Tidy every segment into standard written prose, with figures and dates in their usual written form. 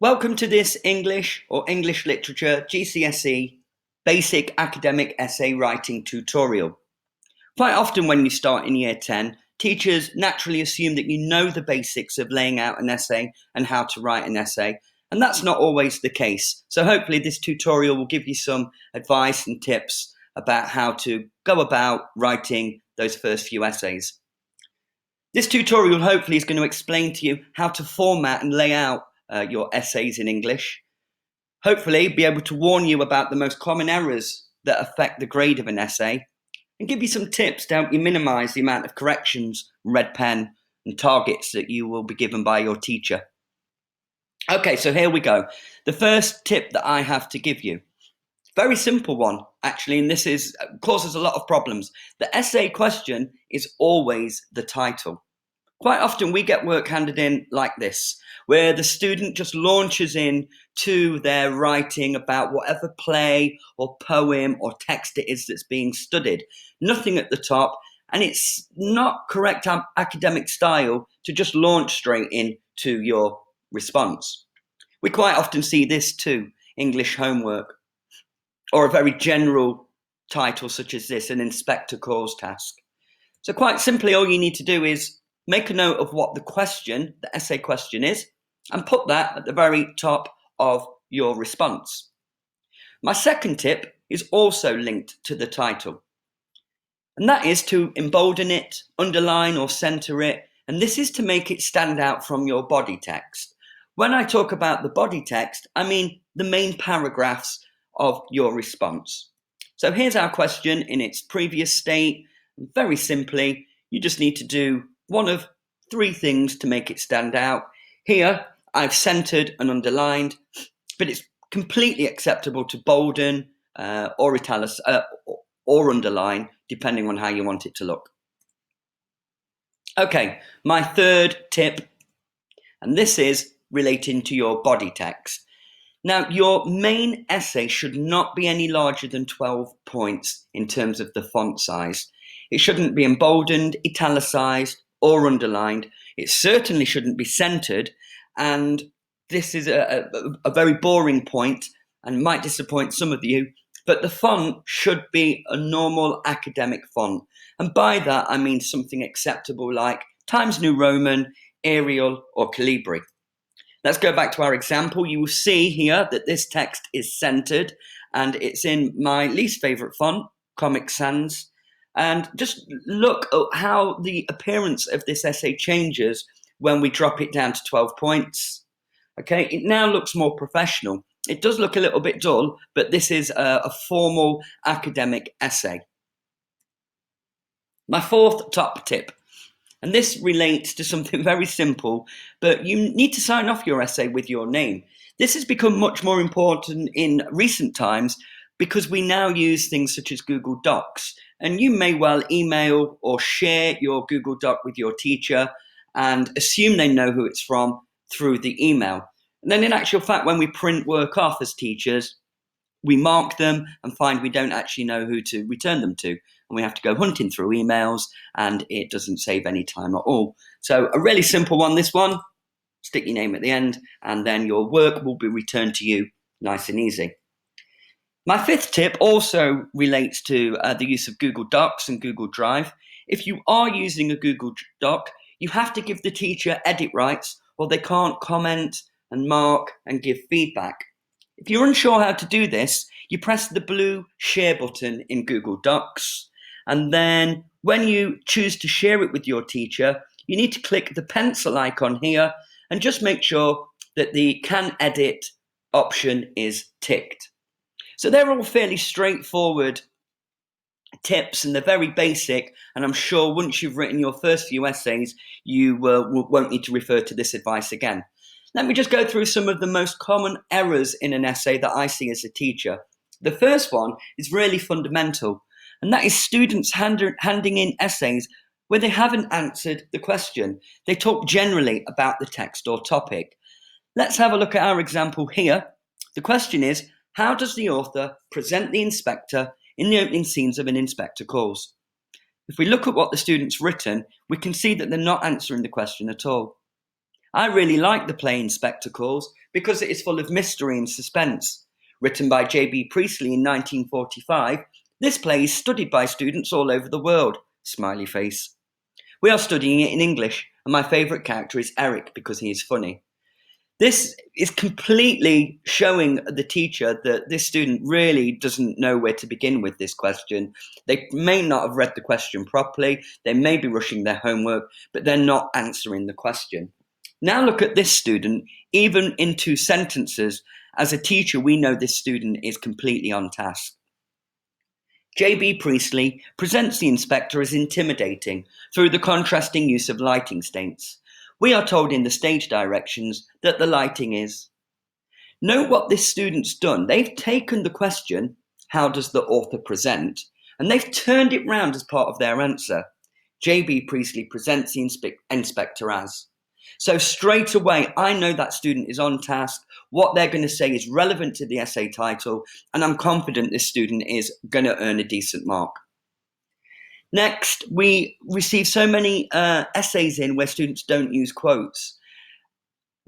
Welcome to this English or English Literature GCSE Basic Academic Essay Writing Tutorial. Quite often when you start in Year 10, teachers naturally assume that you know the basics of laying out an essay and how to write an essay, and that's not always the case. So hopefully this tutorial will give you some advice and tips about how to go about writing those first few essays. This tutorial hopefully is going to explain to you how to format and lay out your essays in English. Hopefully be able to warn you about the most common errors that affect the grade of an essay and give you some tips to help you minimize the amount of corrections, red pen and targets that you will be given by your teacher. Okay, so here we go. The first tip that I have to give you. Very simple one, actually, and this causes a lot of problems. The essay question is always the title. Quite often we get work handed in like this, where the student just launches in to their writing about whatever play or poem or text it is that's being studied. Nothing at the top, and it's not correct academic style to just launch straight into your response. We quite often see this too, English homework, or a very general title such as this, an inspector calls task. So quite simply, all you need to do is make a note of what the essay question is, and put that at the very top of your response. My second tip is also linked to the title, and that is to embolden it, underline or center it, and this is to make it stand out from your body text. When I talk about the body text, I mean the main paragraphs of your response. So here's our question in its previous state. Very simply, you just need to do one of three things to make it stand out. Here, I've centered and underlined, but it's completely acceptable to bolden or italicize or underline, depending on how you want it to look. Okay, my third tip, and this is relating to your body text. Now, your main essay should not be any larger than 12 points in terms of the font size. It shouldn't be emboldened, italicized, or underlined. It certainly shouldn't be centered, and this is a very boring point and might disappoint some of you, but the font should be a normal academic font. And by that, I mean something acceptable like Times New Roman, Arial, or Calibri. Let's go back to our example. You will see here that this text is centered and it's in my least favorite font, Comic Sans. And just look at how the appearance of this essay changes when we drop it down to 12 points. Okay, it now looks more professional. It does look a little bit dull, but this is a formal academic essay. My fourth top tip, and this relates to something very simple, but you need to sign off your essay with your name. This has become much more important in recent times because we now use things such as Google Docs. And you may well email or share your Google Doc with your teacher and assume they know who it's from through the email. And then in actual fact, when we print work off as teachers, we mark them and find we don't actually know who to return them to. And we have to go hunting through emails, and it doesn't save any time at all. So a really simple one, this one. Stick your name at the end, and then your work will be returned to you nice and easy. My fifth tip also relates to the use of Google Docs and Google Drive. If you are using a Google Doc, you have to give the teacher edit rights, or they can't comment and mark and give feedback. If you're unsure how to do this, you press the blue share button in Google Docs, and then when you choose to share it with your teacher, you need to click the pencil icon here and just make sure that the can edit option is ticked. So they're all fairly straightforward tips, and they're very basic, and I'm sure once you've written your first few essays, you won't need to refer to this advice again. Let me just go through some of the most common errors in an essay that I see as a teacher. The first one is really fundamental, and that is students handing in essays where they haven't answered the question. They talk generally about the text or topic. Let's have a look at our example here. The question is, how does the author present the inspector in the opening scenes of An Inspector Calls? If we look at what the student's written, we can see that they're not answering the question at all. I really like the play in Spectacles because it is full of mystery and suspense. Written by J.B. Priestley in 1945, this play is studied by students all over the world. Smiley face. We are studying it in English, and my favourite character is Eric because he is funny. This is completely showing the teacher that this student really doesn't know where to begin with this question. They may not have read the question properly, they may be rushing their homework, but they're not answering the question. Now look at this student, even in 2 sentences. As a teacher, we know this student is completely on task. J.B. Priestley presents the inspector as intimidating through the contrasting use of lighting states. We are told in the stage directions that the lighting is. Note what this student's done. They've taken the question, how does the author present, and they've turned it round as part of their answer. J.B. Priestley presents the inspector as. So straight away, I know that student is on task. What they're going to say is relevant to the essay title, and I'm confident this student is going to earn a decent mark. Next, we receive so many essays in where students don't use quotes.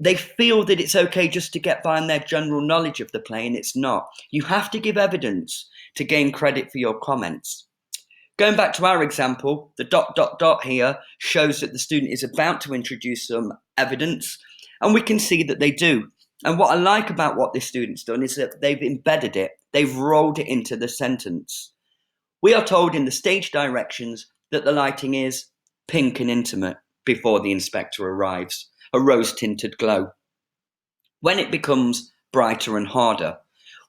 They feel that it's okay just to get by on their general knowledge of the play, and it's not. You have to give evidence to gain credit for your comments. Going back to our example, the ... here shows that the student is about to introduce some evidence, and we can see that they do. And what I like about what this student's done is that they've embedded it, they've rolled it into the sentence. We are told in the stage directions that the lighting is pink and intimate before the inspector arrives, a rose-tinted glow. When it becomes brighter and harder.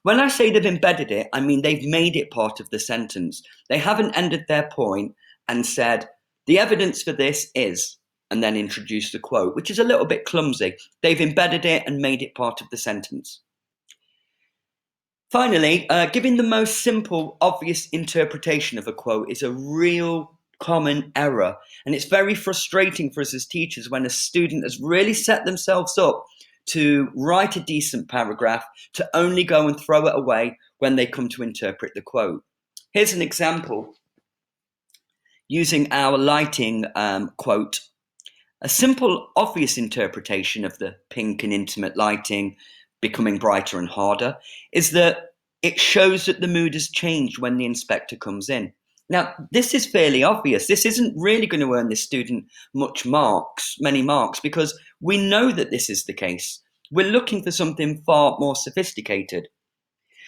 When I say they've embedded it, I mean they've made it part of the sentence. They haven't ended their point and said, the evidence for this is, and then introduced the quote, which is a little bit clumsy. They've embedded it and made it part of the sentence. Finally, giving the most simple, obvious interpretation of a quote is a real common error. And it's very frustrating for us as teachers when a student has really set themselves up to write a decent paragraph to only go and throw it away when they come to interpret the quote. Here's an example using our lighting quote. A simple, obvious interpretation of the pink and intimate lighting becoming brighter and harder is that it shows that the mood has changed when the inspector comes in. Now, this is fairly obvious. This isn't really going to earn this student many marks, because we know that this is the case. We're looking for something far more sophisticated.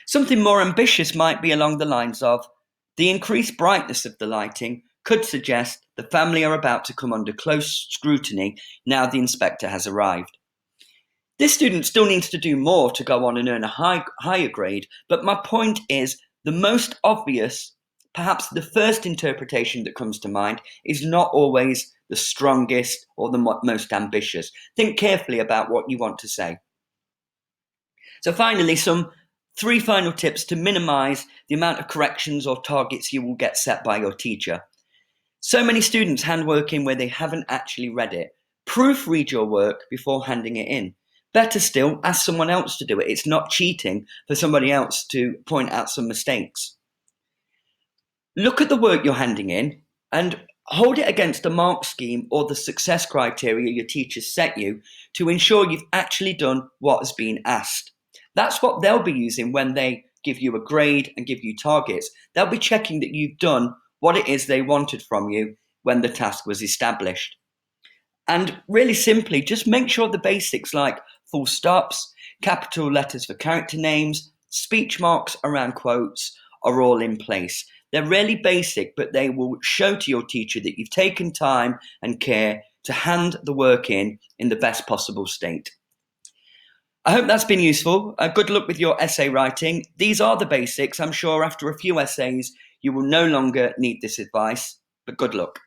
Something more ambitious might be along the lines of, the increased brightness of the lighting could suggest the family are about to come under close scrutiny now the inspector has arrived. This student still needs to do more to go on and earn a higher grade, but my point is the most obvious, perhaps the first interpretation that comes to mind, is not always the strongest or the most ambitious. Think carefully about what you want to say. So finally, some 3 final tips to minimize the amount of corrections or targets you will get set by your teacher. So many students hand work in where they haven't actually read it. Proofread your work before handing it in. Better still, ask someone else to do it. It's not cheating for somebody else to point out some mistakes. Look at the work you're handing in and hold it against the mark scheme or the success criteria your teachers set you to ensure you've actually done what has been asked. That's what they'll be using when they give you a grade and give you targets. They'll be checking that you've done what it is they wanted from you when the task was established. And really simply, just make sure the basics like full stops, capital letters for character names, speech marks around quotes are all in place. They're really basic, but they will show to your teacher that you've taken time and care to hand the work in the best possible state. I hope that's been useful. Good luck with your essay writing. These are the basics. I'm sure after a few essays, you will no longer need this advice, but good luck.